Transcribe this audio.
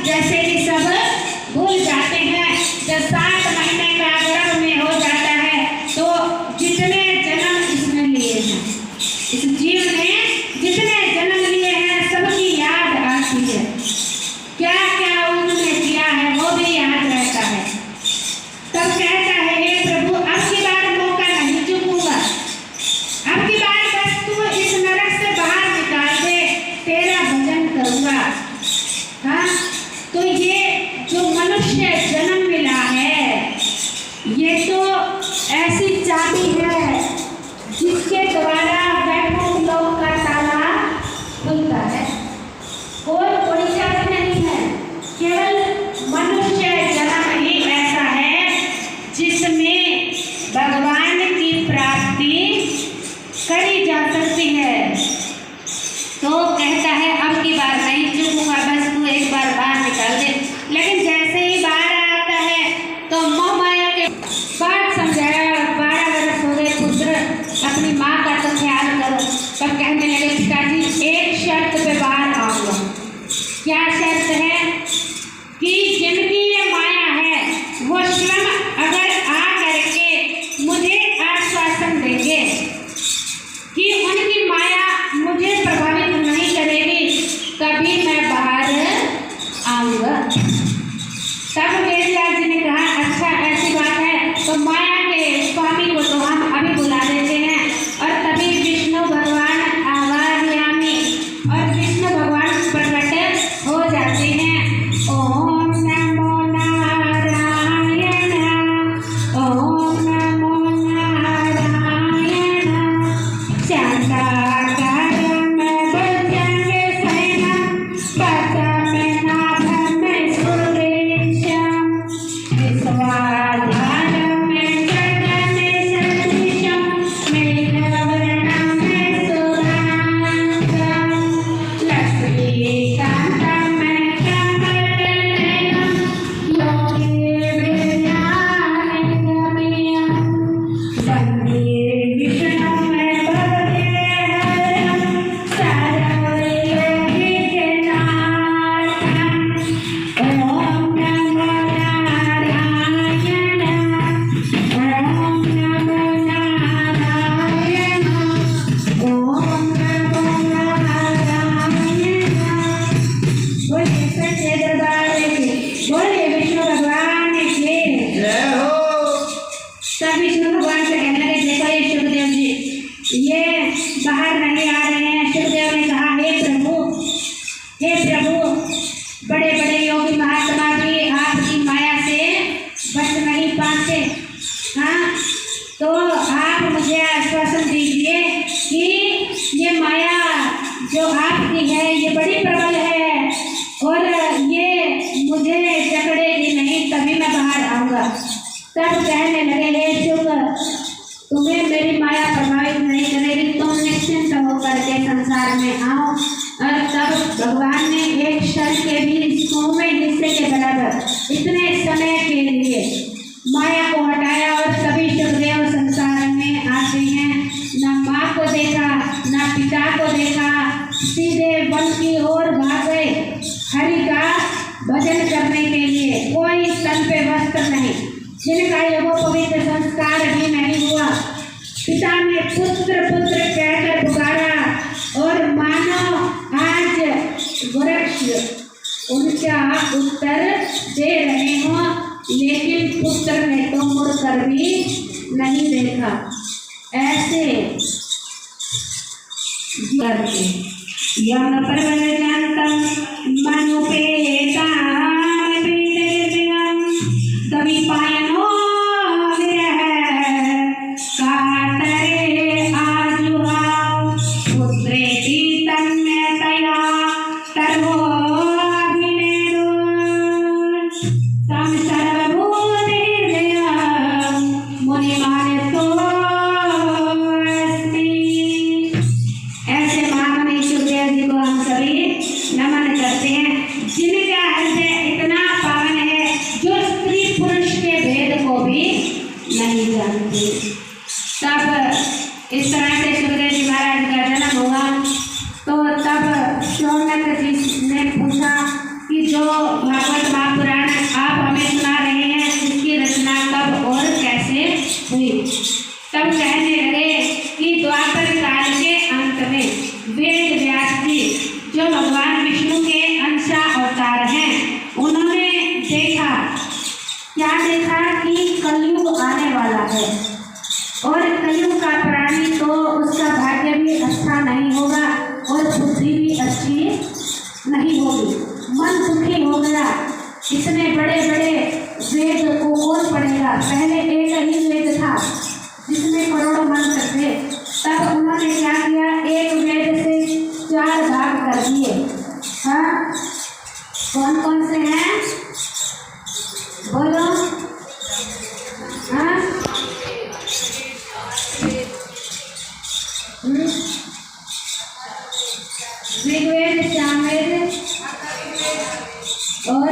जैसे कि सब भूल जाते हैं। जब 7 महीने का गर्भ में हो जाता है तो जितने जन्म इसने लिए हैं, इस जीव ने जितने जन्म लिए हैं सबकी याद आती है। क्या क्या उन्होंने किया है वो भी याद रहता है। तब कहता है हे प्रभु अब की बार मौका नहीं चूकूंगा, अब की बार बस तू इस नरक से बाहर निकाल दे, तेरा भजन करूंगा। हाँ, तो ये जो मनुष्य जन्म मिला है ये तो ऐसी चाबी है जिसके द्वारा वैकुंठ लोक का ताला खुलता है। और कोई चाबी नहीं है, केवल मनुष्य जन्म ही ऐसा है जिसमें भगवान की प्राप्ति करी जा सकती है। तो कहता है अब की बार नहीं चूकूंगा, बस तू एक बार बाहर निकाल दे। लेकिन जैसे ही बाहर आता है तो मोह माया के बात समझाया। 12 वर्ष हो गए पुत्र, अपनी माँ का तो ख्याल करो। तब कहने लगे पिताजी एक शर्त पे बाहर आऊंगा। क्या शर्त है? कि जिनकी ये माया है वो स्वयं अगर आ करके मुझे आश्वासन देंगे कि उनकी माया मुझे प्रभावित नहीं करेगी, तभी मैं बाहर आऊंगा। तब वेदव्यास जी ने कहा अच्छा ऐसी बात है तो माया के स्वामी को तो हम अभी बुला देते हैं। और तभी विष्णु भगवान आवाहयामी और विष्णु भगवान प्रकट हो जाते हैं। ओम नमो नारायण, ओम नमो नारायण, शांताकारं भुजगशयनं पद्मनाभं सुरेशं, विश्वाधारं जगन्नाथं मेघवर्णं सुधांतं, लक्ष्मीकान्तं कमलनयनं योगिवृन्दारण्यमयं, वन्दे विष्णुं भवदेहरं सर्वयोगिनाथं। ओम नमो नारायण, ओम नमो नारायण, ओम नमो नारायण। बोलिए सच्चे दरबार की, बोलिए विष्णु भगवान की जय हो। तब विष्णु भगवान से कहने लगे देखो ये सुखदेव जी ये बाहर नहीं आ रहे हैं। सुखदेव ने कहा हे प्रभु बड़े बड़े योगी महात्मा भी आपकी माया से बच नहीं पाते। हाँ, तो आप मुझे आश्वासन दीजिए कि ये माया जो आपकी है ये बड़ी प्रबल है और ये मुझे जकड़ेगी नहीं, तभी मैं बाहर आऊँगा। तब कहने लगे हे शुक तुम्हें मेरी माया प्रभावित नहीं करेगी, तुम निश्चिंत होकर के संसार में आओ। और तब भगवान ने एक क्षण के भी 100वें हिस्से के बराबर इतने समय के लिए माया को हटाया और सभी सुखदेव संसार में आते हैं। न माँ को देखा न पिता को देखा, सीधे वन की ओर भाग गए हरि का भजन करने के लिए। कोई तन पे वस्त्र नहीं, जिनका यह पवित्र संस्कार भी नहीं हुआ। पिता ने पुत्र पुत्र कहकर पुकारा और मानो आज वृक्ष उनका उत्तर दे रहे हो, लेकिन पुत्र ने तो मुड़कर भी नहीं देखा। ऐसे करके यम प्रवचंतम मनुपेतां विदेव्यं कवि पायनो विरह कातरे आजुहाव पुत्रेति तन्मयतया तर्वोऽभिनेदुः तं सर्वभूतहृदयं मुनिमानतोऽस्मि। ऐसे महामनी सुखदेव जी को हम सभी नमन करते हैं। भागवत महापुराण आप हमें सुना रहे हैं, इसकी रचना कब और कैसे हुई। तब कहने लगे कि द्वापर काल के अंत में वेद व्यास जी, जो भगवान विष्णु के अंशा अवतार हैं, उन्होंने देखा, क्या देखा कि कलयुग आने वाला है और कलयुग का प्राणी तो उसका भाग्य भी अच्छा नहीं होगा और बुद्धि भी अच्छी नहीं होगी, मन दुखी हो गया। इतने बड़े बड़े वेद को कौन पढ़ेगा। पहले एक ही वेद था जिसमें करोड़ों मंत्र थे। तब उन्होंने क्या किया, एक वेद से 4 भाग कर दिए। हाँ, कौन कौन से हैं बोलो। हाँ, ऋग्वेद, सामवेद और